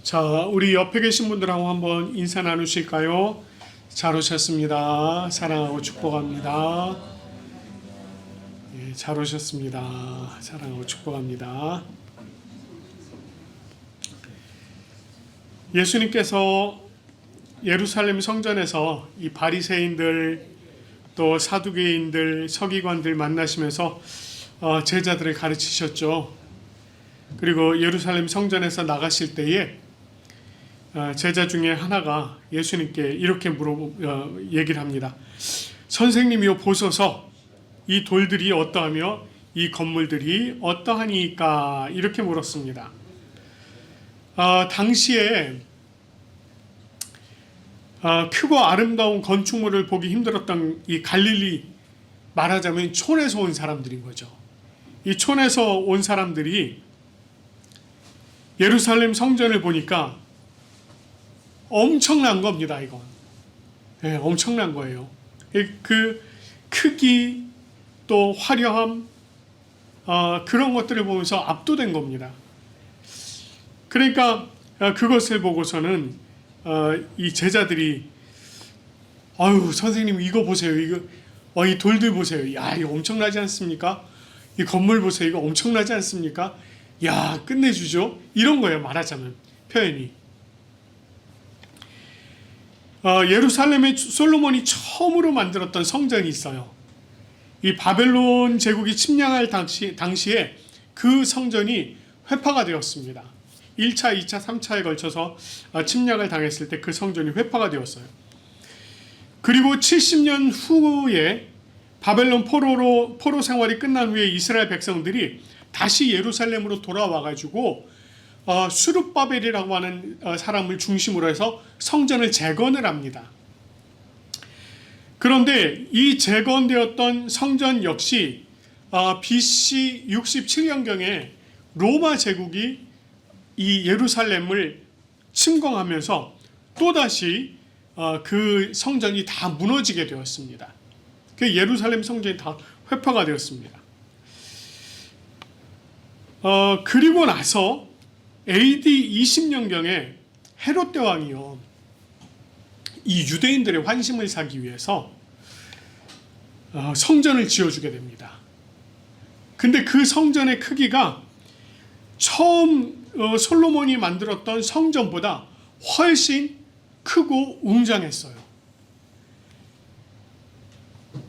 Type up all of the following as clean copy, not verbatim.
자, 우리 옆에 계신 분들하고 한번 인사 나누실까요? 잘 오셨습니다. 사랑하고 축복합니다. 예, 잘 오셨습니다. 사랑하고 축복합니다. 예수님께서 예루살렘 성전에서 이 바리새인들 또 사두개인들 서기관들 만나시면서 제자들을 가르치셨죠. 그리고 예루살렘 성전에서 나가실 때에 제자 중에 하나가 예수님께 이렇게 얘기를 합니다. 선생님이요, 보소서, 이 돌들이 어떠하며 이 건물들이 어떠하니까, 이렇게 물었습니다. 당시에 크고 아름다운 건축물을 보기 힘들었던 이 갈릴리, 말하자면 촌에서 온 사람들인 거죠. 이 촌에서 온 사람들이 예루살렘 성전을 보니까 엄청난 겁니다, 이건. 네, 엄청난 거예요. 그 크기, 또 화려함, 그런 것들을 보면서 압도된 겁니다. 그러니까 그것을 보고서는 이 제자들이, 아유, 선생님 이거 보세요. 이 돌들 보세요. 야, 이거 엄청나지 않습니까? 이 건물 보세요. 이거 엄청나지 않습니까? 야, 끝내주죠. 이런 거예요, 말하자면 표현이. 예루살렘에 솔로몬이 처음으로 만들었던 성전이 있어요. 이 바벨론 제국이 침략할 당시에 그 성전이 회파가 되었습니다. 1차, 2차, 3차에 걸쳐서 침략을 당했을 때 그 성전이 회파가 되었어요. 그리고 70년 후에 바벨론 포로 생활이 끝난 후에 이스라엘 백성들이 다시 예루살렘으로 돌아와가지고 수룹바벨이라고 하는 사람을 중심으로 해서 성전을 재건을 합니다. 그런데 이 재건되었던 성전 역시 BC 67년경에 로마 제국이 이 예루살렘을 침공하면서 또다시 그 성전이 다 무너지게 되었습니다. 그 예루살렘 성전이 다 회파가 되었습니다. 그리고 나서 AD 20년경에 헤롯 대왕이요, 이 유대인들의 환심을 사기 위해서 성전을 지어주게 됩니다. 근데 그 성전의 크기가 처음 솔로몬이 만들었던 성전보다 훨씬 크고 웅장했어요.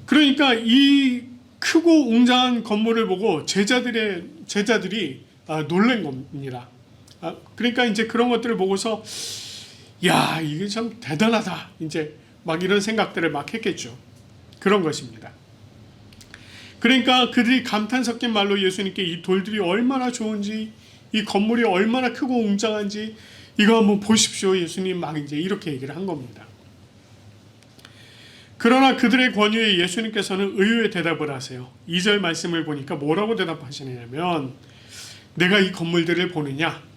그러니까 이 크고 웅장한 건물을 보고 제자들이 놀란 겁니다. 그러니까 이제 그런 것들을 보고서, 야, 이게 참 대단하다, 이제 막 이런 생각들을 막 했겠죠. 그런 것입니다. 그러니까 그들이 감탄 섞인 말로 예수님께 이 돌들이 얼마나 좋은지, 이 건물이 얼마나 크고 웅장한지 이거 한번 보십시오, 예수님, 막 이제 이렇게 얘기를 한 겁니다. 그러나 그들의 권유에 예수님께서는 의외의 대답을 하세요. 2절 말씀을 보니까 뭐라고 대답하시냐면, 내가 이 건물들을 보느냐,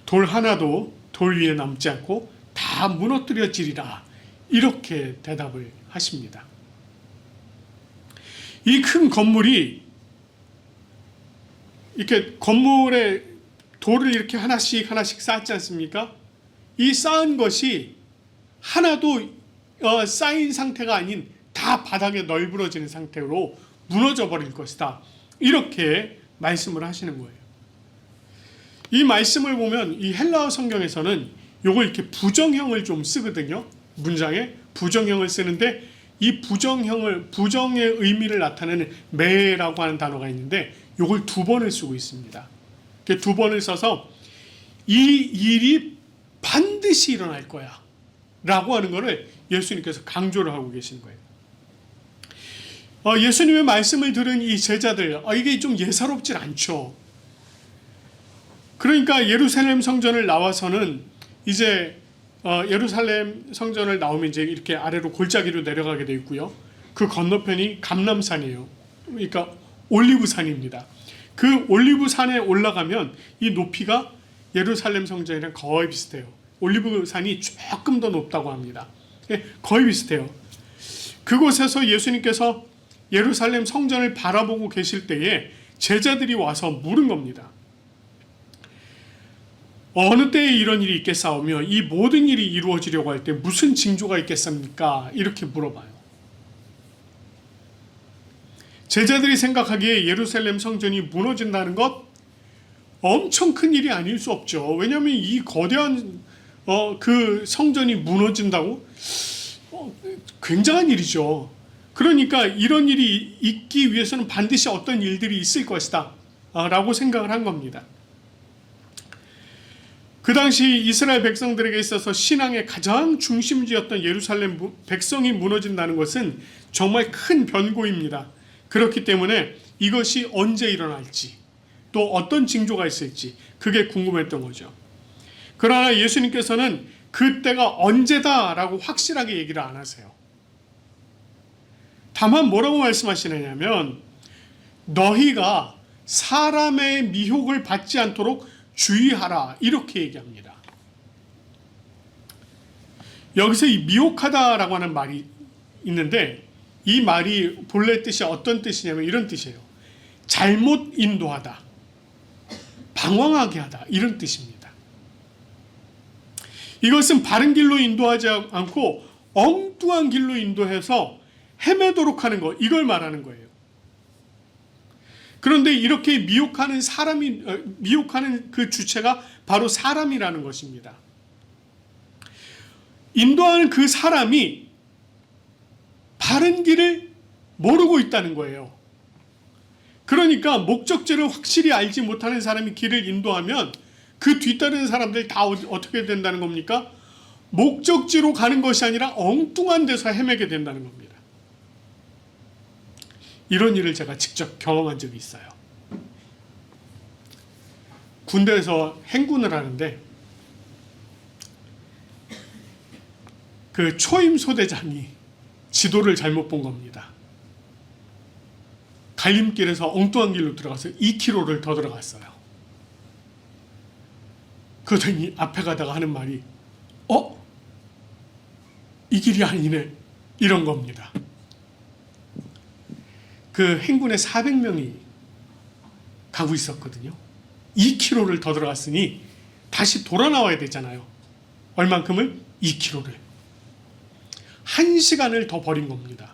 돌 하나도 돌 위에 남지 않고 다 무너뜨려지리라, 이렇게 대답을 하십니다. 이 큰 건물이, 이렇게 건물에 돌을 이렇게 하나씩 쌓지 않습니까? 이 쌓은 것이 하나도 쌓인 상태가 아닌 다 바닥에 널브러지는 상태로 무너져 버릴 것이다, 이렇게 말씀을 하시는 거예요. 이 말씀을 보면 이 헬라어 성경에서는 요걸 이렇게 부정형을 좀 쓰거든요. 문장에 부정형을 쓰는데, 이 부정의 의미를 나타내는 매라고 하는 단어가 있는데 요걸 2번을 쓰고 있습니다. 2번을 써서 이 일이 반드시 일어날 거야 라고 하는 것을 예수님께서 강조를 하고 계신 거예요. 예수님의 말씀을 들은 이 제자들, 이게 좀 예사롭진 않죠. 그러니까 예루살렘 성전을 나와서는 이제 예루살렘 성전을 나오면 이제 이렇게 아래로 골짜기로 내려가게 되어 있고요. 그 건너편이 감람산이에요. 그러니까 올리브산입니다. 그 올리브산에 올라가면 이 높이가 예루살렘 성전이랑 거의 비슷해요. 올리브산이 조금 더 높다고 합니다. 거의 비슷해요. 그곳에서 예수님께서 예루살렘 성전을 바라보고 계실 때에 제자들이 와서 물은 겁니다. 어느 때에 이런 일이 있겠사오며 이 모든 일이 이루어지려고 할 때 무슨 징조가 있겠습니까? 이렇게 물어봐요. 제자들이 생각하기에 예루살렘 성전이 무너진다는 것 엄청 큰 일이 아닐 수 없죠. 왜냐하면 이 거대한 그 성전이 무너진다고 굉장한 일이죠. 그러니까 이런 일이 있기 위해서는 반드시 어떤 일들이 있을 것이다 라고 생각을 한 겁니다. 그 당시 이스라엘 백성들에게 있어서 신앙의 가장 중심지였던 예루살렘 백성이 무너진다는 것은 정말 큰 변고입니다. 그렇기 때문에 이것이 언제 일어날지 또 어떤 징조가 있을지 그게 궁금했던 거죠. 그러나 예수님께서는 그때가 언제다라고 확실하게 얘기를 안 하세요. 다만 뭐라고 말씀하시느냐면 너희가 사람의 미혹을 받지 않도록 주의하라 이렇게 얘기합니다. 여기서 이 미혹하다라고 하는 말이 있는데 이 말이 본래 뜻이 어떤 뜻이냐면 이런 뜻이에요. 잘못 인도하다, 방황하게 하다 이런 뜻입니다. 이것은 바른 길로 인도하지 않고 엉뚱한 길로 인도해서 헤매도록 하는 것, 이걸 말하는 거예요. 그런데 이렇게 미혹하는 그 주체가 바로 사람이라는 것입니다. 인도하는 그 사람이 바른 길을 모르고 있다는 거예요. 그러니까 목적지를 확실히 알지 못하는 사람이 길을 인도하면 그 뒤따르는 사람들이 다 어떻게 된다는 겁니까? 목적지로 가는 것이 아니라 엉뚱한 데서 헤매게 된다는 겁니다. 이런 일을 제가 직접 경험한 적이 있어요. 군대에서 행군을 하는데 그 초임 소대장이 지도를 잘못 본 겁니다. 갈림길에서 엉뚱한 길로 들어가서 2km를 더 들어갔어요. 그러더니 앞에 가다가 하는 말이 이 길이 아니네 이런 겁니다. 그 행군에 400명이 가고 있었거든요. 2km를 더 들어갔으니 다시 돌아 나와야 되잖아요. 얼만큼을? 2km를. 1시간을 더 버린 겁니다.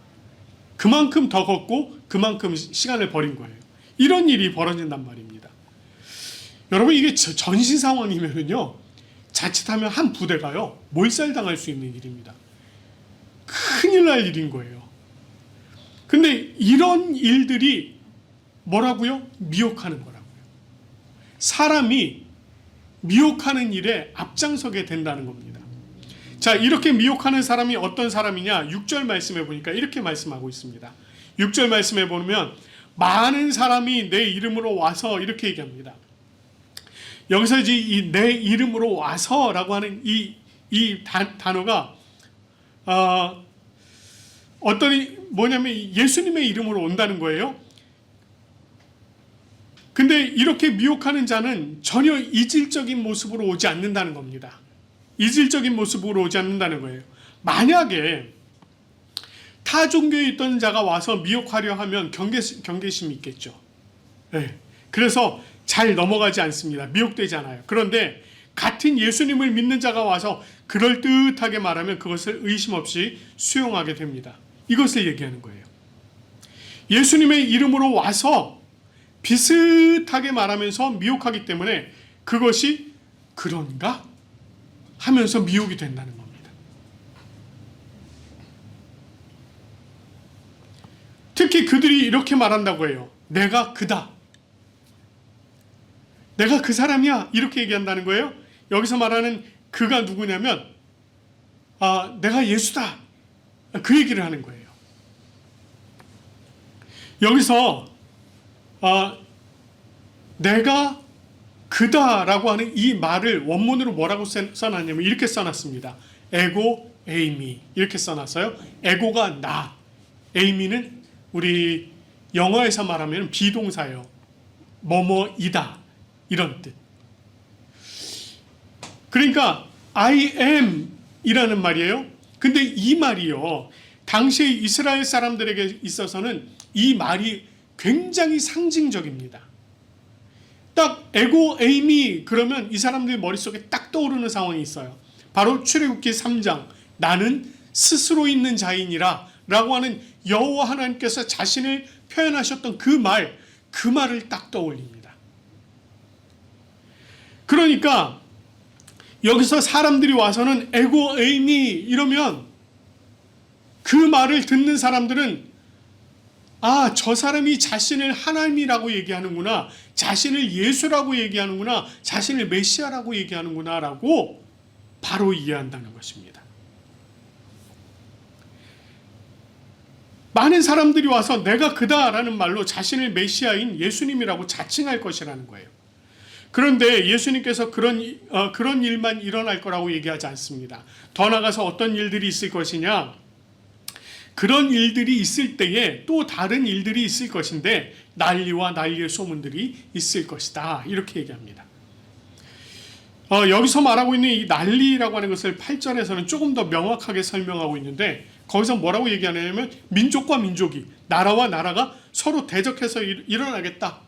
그만큼 더 걷고 그만큼 시간을 버린 거예요. 이런 일이 벌어진단 말입니다. 여러분 이게 전시 상황이면요 자칫하면 한 부대가요 몰살당할 수 있는 일입니다. 큰일 날 일인 거예요. 근데 이런 일들이 뭐라고요? 미혹하는 거라고요. 사람이 미혹하는 일에 앞장서게 된다는 겁니다. 자, 이렇게 미혹하는 사람이 어떤 사람이냐? 6절 말씀해 보니까 이렇게 말씀하고 있습니다. 6절 말씀해 보면 많은 사람이 내 이름으로 와서 이렇게 얘기합니다. 여기서 이제 이 내 이름으로 와서라고 하는 이 단어가 뭐냐면 예수님의 이름으로 온다는 거예요. 근데 이렇게 미혹하는 자는 전혀 이질적인 모습으로 오지 않는다는 겁니다. 이질적인 모습으로 오지 않는다는 거예요. 만약에 타 종교에 있던 자가 와서 미혹하려 하면 경계심이 있겠죠. 네. 그래서 잘 넘어가지 않습니다. 미혹되지 않아요. 그런데 같은 예수님을 믿는 자가 와서 그럴듯하게 말하면 그것을 의심 없이 수용하게 됩니다. 이것을 얘기하는 거예요. 예수님의 이름으로 와서 비슷하게 말하면서 미혹하기 때문에 그것이 그런가? 하면서 미혹이 된다는 겁니다. 특히 그들이 이렇게 말한다고 해요. 내가 그다. 내가 그 사람이야. 이렇게 얘기한다는 거예요. 여기서 말하는 그가 누구냐면 내가 예수다. 그 얘기를 하는 거예요. 여기서 내가 그다라고 하는 이 말을 원문으로 뭐라고 써놨냐면 이렇게 써놨습니다. 에고 에이미 이렇게 써놨어요. 에고가 나, 에이미는 우리 영어에서 말하면 비동사예요. 뭐뭐이다 이런 뜻. 그러니까 I am 이라는 말이에요. 근데 이 말이요 당시 이스라엘 사람들에게 있어서는 이 말이 굉장히 상징적입니다. 딱 에고 에이미 그러면 이 사람들 머릿속에 딱 떠오르는 상황이 있어요. 바로 출애굽기 3장 나는 스스로 있는 자이니라 라고 하는 여호와 하나님께서 자신을 표현하셨던 그 말을 딱 떠올립니다. 그러니까 여기서 사람들이 와서는 에고 에이미 이러면 그 말을 듣는 사람들은 아, 저 사람이 자신을 하나님이라고 얘기하는구나, 자신을 예수라고 얘기하는구나, 자신을 메시아라고 얘기하는구나 라고 바로 이해한다는 것입니다. 많은 사람들이 와서 내가 그다라는 말로 자신을 메시아인 예수님이라고 자칭할 것이라는 거예요. 그런데 예수님께서 그런 일만 일어날 거라고 얘기하지 않습니다. 더 나아가서 어떤 일들이 있을 것이냐, 그런 일들이 있을 때에 또 다른 일들이 있을 것인데 난리와 난리의 소문들이 있을 것이다 이렇게 얘기합니다. 여기서 말하고 있는 이 난리라고 하는 것을 8절에서는 조금 더 명확하게 설명하고 있는데 거기서 뭐라고 얘기하냐면 민족과 민족이, 나라와 나라가 서로 대적해서 일어나겠다.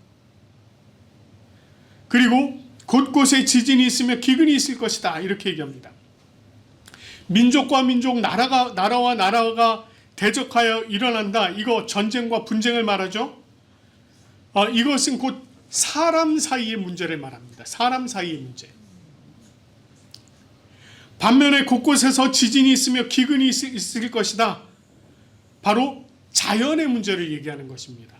그리고 곳곳에 지진이 있으며 기근이 있을 것이다 이렇게 얘기합니다. 민족과 민족, 나라와 나라가 대적하여 일어난다. 이거 전쟁과 분쟁을 말하죠. 이것은 곧 사람 사이의 문제를 말합니다. 사람 사이의 문제. 반면에 곳곳에서 지진이 있으며 기근이 있을 것이다. 바로 자연의 문제를 얘기하는 것입니다.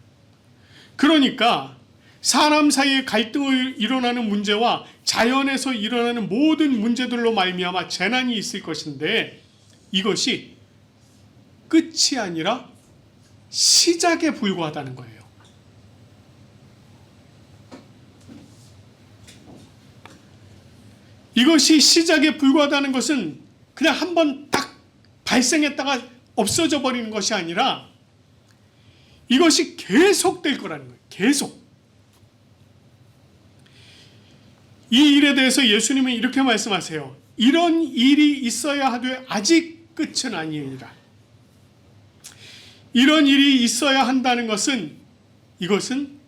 그러니까 사람 사이의 갈등을 일어나는 문제와 자연에서 일어나는 모든 문제들로 말미암아 재난이 있을 것인데 이것이 끝이 아니라 시작에 불과하다는 거예요. 이것이 시작에 불과하다는 것은 그냥 한번 딱 발생했다가 없어져 버리는 것이 아니라 이것이 계속될 거라는 거예요. 계속. 이 일에 대해서 예수님은 이렇게 말씀하세요. 이런 일이 있어야 하되 아직 끝은 아니니라. 이런 일이 있어야 한다는 것은 이것은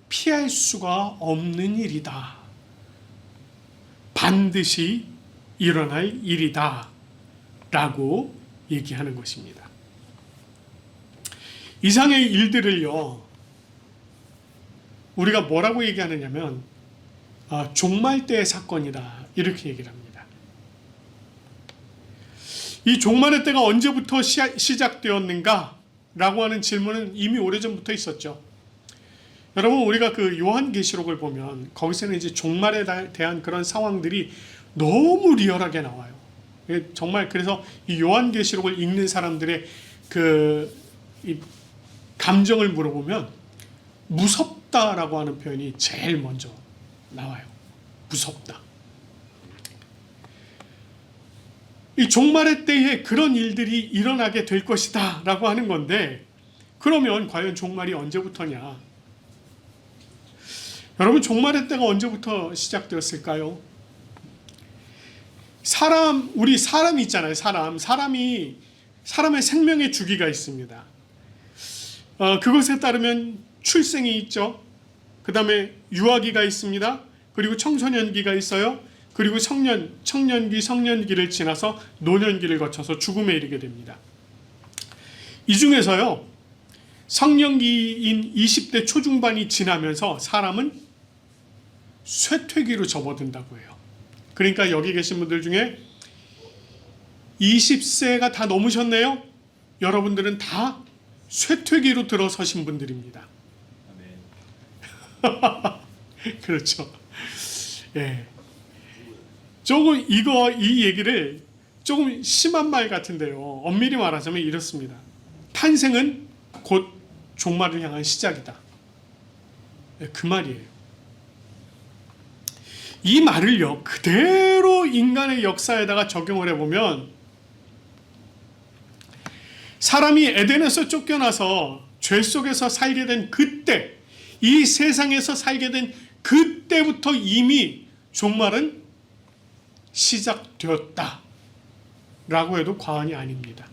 피할 수가 없는 일이다. 반드시 일어날 일이다. 라고 얘기하는 것입니다. 이상의 일들을요, 우리가 뭐라고 얘기하느냐면 종말 때의 사건이다. 이렇게 얘기를 합니다. 이 종말의 때가 언제부터 시작되었는가? 라고 하는 질문은 이미 오래전부터 있었죠. 여러분, 우리가 그 요한계시록을 보면 거기서는 이제 종말에 대한 그런 상황들이 너무 리얼하게 나와요. 정말 그래서 이 요한계시록을 읽는 사람들의 이 감정을 물어보면 무섭다라고 하는 표현이 제일 먼저 나와요. 무섭다. 이 종말의 때에 그런 일들이 일어나게 될 것이다 라고 하는 건데 그러면 과연 종말이 언제부터냐? 여러분, 종말의 때가 언제부터 시작되었을까요? 우리 사람이 있잖아요. 사람의 생명의 주기가 있습니다. 그것에 따르면 출생이 있죠. 그 다음에 유아기가 있습니다. 그리고 청소년기가 있어요. 그리고 성년기를 지나서 노년기를 거쳐서 죽음에 이르게 됩니다. 이 중에서요, 성년기인 20대 초중반이 지나면서 사람은 쇠퇴기로 접어든다고 해요. 그러니까 여기 계신 분들 중에 20세가 다 넘으셨네요? 여러분들은 다 쇠퇴기로 들어서신 분들입니다. 그렇죠. 예. 조금 이 얘기를 조금 심한 말 같은데요. 엄밀히 말하자면 이렇습니다. 탄생은 곧 종말을 향한 시작이다. 그 말이에요. 이 말을요, 그대로 인간의 역사에다가 적용을 해보면 사람이 에덴에서 쫓겨나서 죄 속에서 살게 된 그때, 이 세상에서 살게 된 그때부터 이미 종말은 시작되었다 라고 해도 과언이 아닙니다.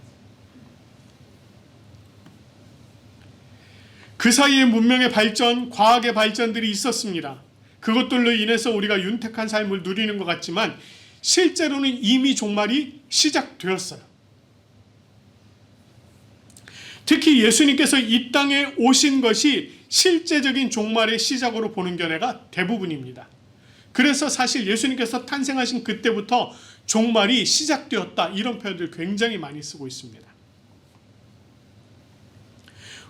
그 사이에 문명의 발전, 과학의 발전들이 있었습니다. 그것들로 인해서 우리가 윤택한 삶을 누리는 것 같지만 실제로는 이미 종말이 시작되었어요. 특히 예수님께서 이 땅에 오신 것이 실제적인 종말의 시작으로 보는 견해가 대부분입니다. 그래서 사실 예수님께서 탄생하신 그때부터 종말이 시작되었다, 이런 표현들 굉장히 많이 쓰고 있습니다.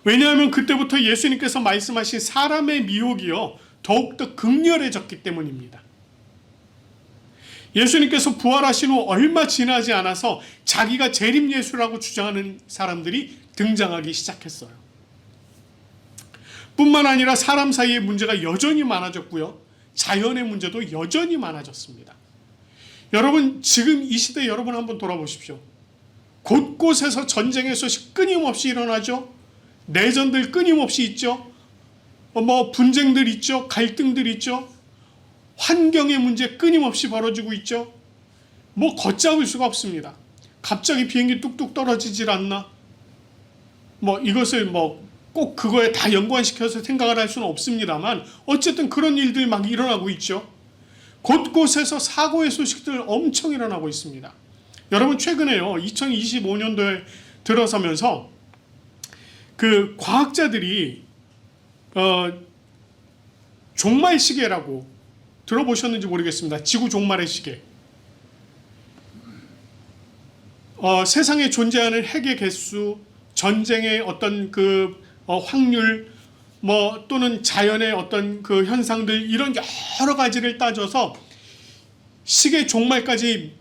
왜냐하면 그때부터 예수님께서 말씀하신 사람의 미혹이요 더욱더 극렬해졌기 때문입니다. 예수님께서 부활하신 후 얼마 지나지 않아서 자기가 재림 예수라고 주장하는 사람들이 등장하기 시작했어요. 뿐만 아니라 사람 사이의 문제가 여전히 많아졌고요, 자연의 문제도 여전히 많아졌습니다. 여러분, 지금 이 시대 여러분 한번 돌아보십시오. 곳곳에서 전쟁의 소식 끊임없이 일어나죠. 내전들 끊임없이 있죠. 분쟁들 있죠. 갈등들 있죠. 환경의 문제 끊임없이 벌어지고 있죠. 걷잡을 수가 없습니다. 갑자기 비행기 뚝뚝 떨어지질 않나? 이것을 꼭 그거에 다 연관시켜서 생각을 할 수는 없습니다만 어쨌든 그런 일들이 막 일어나고 있죠. 곳곳에서 사고의 소식들 엄청 일어나고 있습니다. 여러분, 최근에요, 2025년도에 들어서면서 그 과학자들이 종말 시계라고 들어보셨는지 모르겠습니다. 지구 종말의 시계. 세상에 존재하는 핵의 개수, 전쟁의 어떤 확률, 또는 자연의 어떤 그 현상들, 이런 여러 가지를 따져서 시계 종말까지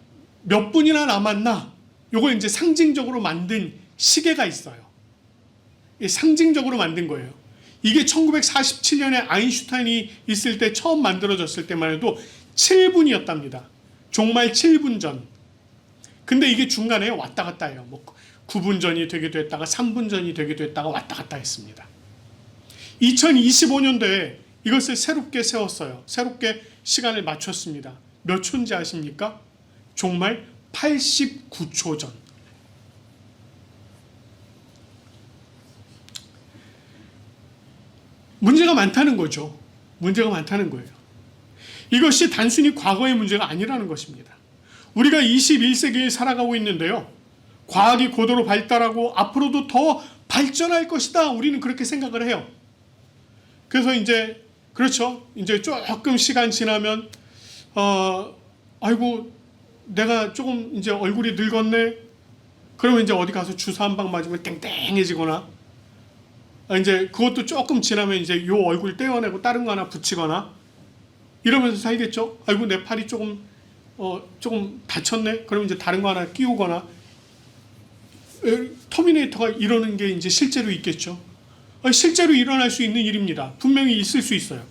몇 분이나 남았나, 요걸 이제 상징적으로 만든 시계가 있어요. 상징적으로 만든 거예요. 이게 1947년에 아인슈타인이 있을 때 처음 만들어졌을 때만 해도 7분이었답니다. 종말 7분 전. 근데 이게 중간에 왔다 갔다 해요. 9분 전이 되기도 했다가 3분 전이 되기도 했다가 왔다 갔다 했습니다. 2025년도에 이것을 새롭게 세웠어요. 새롭게 시간을 맞췄습니다. 몇 초인지 아십니까? 종말 89초 전. 문제가 많다는 거죠. 문제가 많다는 거예요. 이것이 단순히 과거의 문제가 아니라는 것입니다. 우리가 21세기에 살아가고 있는데요, 과학이 고도로 발달하고 앞으로도 더 발전할 것이다, 우리는 그렇게 생각을 해요. 그래서 이제 그렇죠. 이제 조금 시간 지나면 아이고 내가 조금 이제 얼굴이 늙었네. 그러면 이제 어디 가서 주사 한 방 맞으면 땡땡해지거나, 이제 그것도 조금 지나면 이제 요 얼굴 떼어내고 다른 거 하나 붙이거나 이러면서 살겠죠. 아이고 내 팔이 조금 다쳤네. 그러면 이제 다른 거 하나 끼우거나. 터미네이터가 이러는 게 이제 실제로 있겠죠. 실제로 일어날 수 있는 일입니다. 분명히 있을 수 있어요.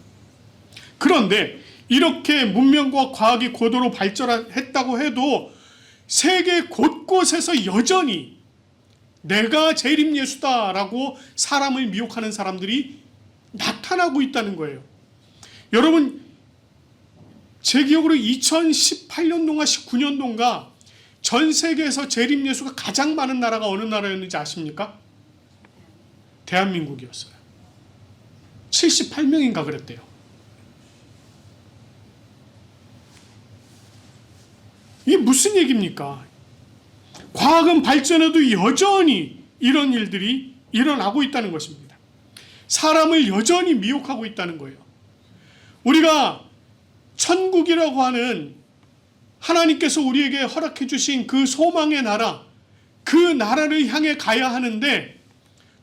그런데 이렇게 문명과 과학이 고도로 발전했다고 해도 세계 곳곳에서 여전히 내가 재림 예수다라고 사람을 미혹하는 사람들이 나타나고 있다는 거예요. 여러분, 제 기억으로 2018년도인가 19년도인가 전 세계에서 재림 예수가 가장 많은 나라가 어느 나라였는지 아십니까? 대한민국이었어요. 78명인가 그랬대요. 이게 무슨 얘기입니까? 과학은 발전해도 여전히 이런 일들이 일어나고 있다는 것입니다. 사람을 여전히 미혹하고 있다는 거예요. 우리가 천국이라고 하는 하나님께서 우리에게 허락해 주신 그 소망의 나라, 그 나라를 향해 가야 하는데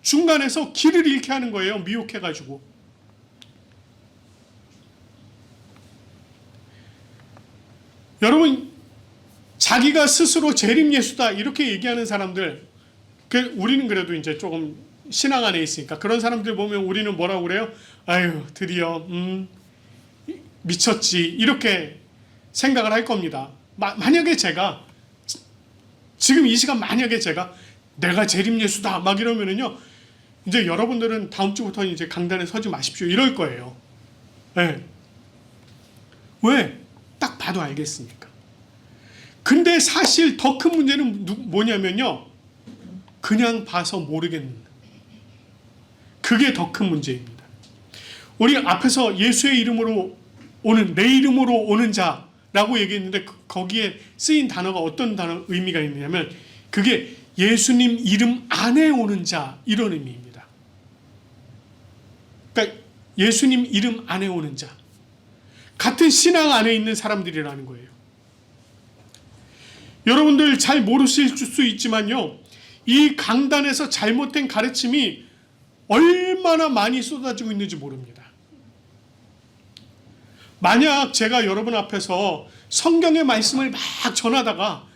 중간에서 길을 잃게 하는 거예요. 미혹해가지고. 여러분, 자기가 스스로 재림 예수다 이렇게 얘기하는 사람들, 우리는 그래도 이제 조금 신앙 안에 있으니까 그런 사람들 보면 우리는 뭐라고 그래요? 아유, 드디어 미쳤지, 이렇게 생각을 할 겁니다. 만약에 제가 지금 이 시간 만약에 제가 내가 재림 예수다 막 이러면은요, 이제 여러분들은 다음 주부터 이제 강단에 서지 마십시오 이럴 거예요. 네. 왜? 딱 봐도 알겠으니까. 근데 사실 더 큰 문제는 뭐냐면요, 그냥 봐서 모르겠는, 그게 더 큰 문제입니다. 우리 앞에서 예수의 이름으로 오는, 내 이름으로 오는 자라고 얘기했는데 거기에 쓰인 단어가 어떤 단어 의미가 있냐면 그게 예수님 이름 안에 오는 자, 이런 의미입니다. 그러니까 예수님 이름 안에 오는 자, 같은 신앙 안에 있는 사람들이라는 거예요. 여러분들 잘 모르실 수 있지만요, 이 강단에서 잘못된 가르침이 얼마나 많이 쏟아지고 있는지 모릅니다. 만약 제가 여러분 앞에서 성경의 말씀을 막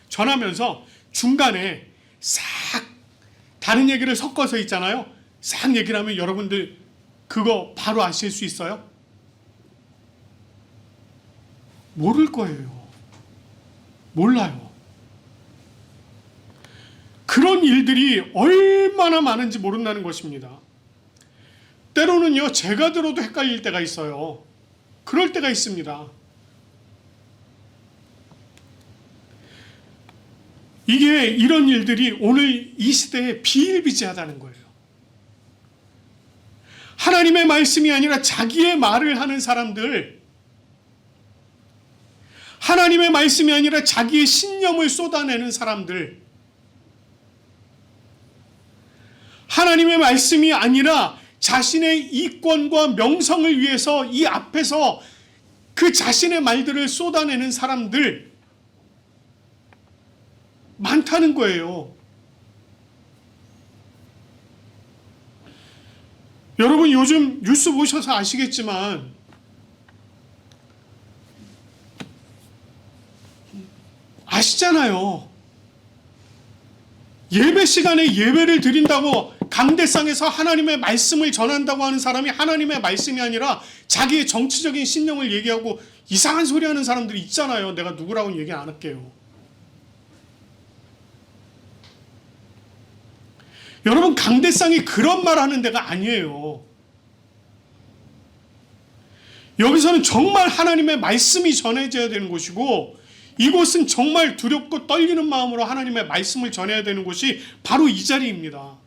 전하면서 중간에 싹 다른 얘기를 섞어서 있잖아요. 싹 얘기를 하면 여러분들 그거 바로 아실 수 있어요? 모를 거예요. 몰라요. 그런 일들이 얼마나 많은지 모른다는 것입니다. 때로는요, 제가 들어도 헷갈릴 때가 있어요. 그럴 때가 있습니다. 이게 이런 일들이 오늘 이 시대에 비일비재하다는 거예요. 하나님의 말씀이 아니라 자기의 말을 하는 사람들, 하나님의 말씀이 아니라 자기의 신념을 쏟아내는 사람들, 하나님의 말씀이 아니라 자신의 이권과 명성을 위해서 이 앞에서 그 자신의 말들을 쏟아내는 사람들 많다는 거예요. 여러분 요즘 뉴스 보셔서 아시겠지만 아시잖아요. 예배 시간에 예배를 드린다고 강대상에서 하나님의 말씀을 전한다고 하는 사람이 하나님의 말씀이 아니라 자기의 정치적인 신념을 얘기하고 이상한 소리 하는 사람들이 있잖아요. 내가 누구라고는 얘기 안 할게요. 여러분, 강대상이 그런 말 하는 데가 아니에요. 여기서는 정말 하나님의 말씀이 전해져야 되는 곳이고, 이곳은 정말 두렵고 떨리는 마음으로 하나님의 말씀을 전해야 되는 곳이 바로 이 자리입니다.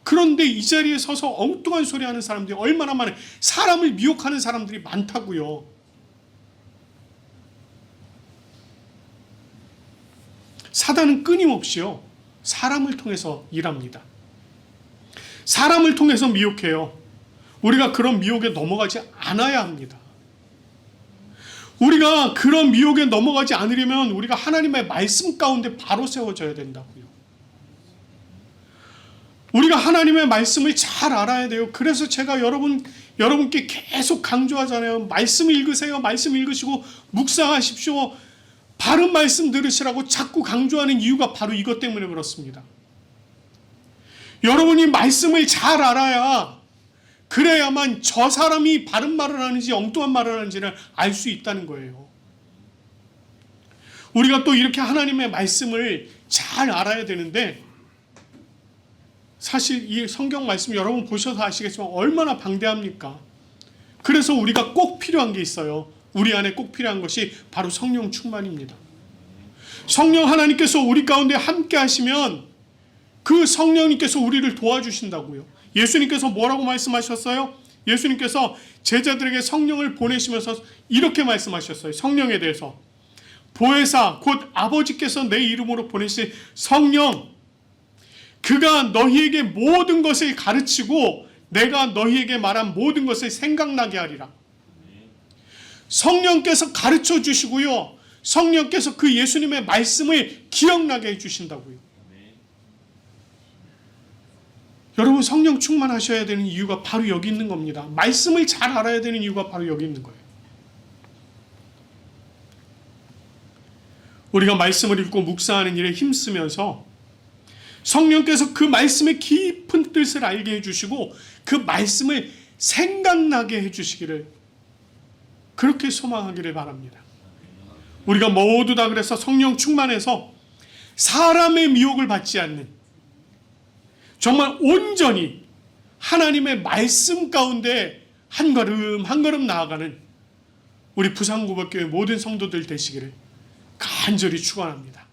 그런데 이 자리에 서서 엉뚱한 소리 하는 사람들이 얼마나 많아요. 사람을 미혹하는 사람들이 많다고요. 사단은 끊임없이요, 사람을 통해서 일합니다. 사람을 통해서 미혹해요. 우리가 그런 미혹에 넘어가지 않아야 합니다. 우리가 그런 미혹에 넘어가지 않으려면 우리가 하나님의 말씀 가운데 바로 세워져야 된다고요. 우리가 하나님의 말씀을 잘 알아야 돼요. 그래서 제가 여러분께 계속 강조하잖아요. 말씀 읽으세요. 말씀 읽으시고 묵상하십시오. 바른 말씀 들으시라고 자꾸 강조하는 이유가 바로 이것 때문에 그렇습니다. 여러분이 말씀을 잘 알아야, 그래야만 저 사람이 바른 말을 하는지 엉뚱한 말을 하는지를 알 수 있다는 거예요. 우리가 또 이렇게 하나님의 말씀을 잘 알아야 되는데, 사실 이 성경 말씀 여러분 보셔서 아시겠지만 얼마나 방대합니까? 그래서 우리가 꼭 필요한 게 있어요. 우리 안에 꼭 필요한 것이 바로 성령 충만입니다. 성령 하나님께서 우리 가운데 함께 하시면 그 성령님께서 우리를 도와주신다고요. 예수님께서 뭐라고 말씀하셨어요? 예수님께서 제자들에게 성령을 보내시면서 이렇게 말씀하셨어요. 성령에 대해서. 보혜사 곧 아버지께서 내 이름으로 보내실 성령, 그가 너희에게 모든 것을 가르치고 내가 너희에게 말한 모든 것을 생각나게 하리라. 성령께서 가르쳐 주시고요, 성령께서 그 예수님의 말씀을 기억나게 해주신다고요. 여러분, 성령 충만하셔야 되는 이유가 바로 여기 있는 겁니다. 말씀을 잘 알아야 되는 이유가 바로 여기 있는 거예요. 우리가 말씀을 읽고 묵상하는 일에 힘쓰면서 성령께서 그 말씀의 깊은 뜻을 알게 해주시고 그 말씀을 생각나게 해주시기를, 그렇게 소망하기를 바랍니다. 우리가 모두 다 그래서 성령 충만해서 사람의 미혹을 받지 않는, 정말 온전히 하나님의 말씀 가운데 한 걸음 한 걸음 나아가는 우리 부산구법교회 모든 성도들 되시기를 간절히 축원합니다.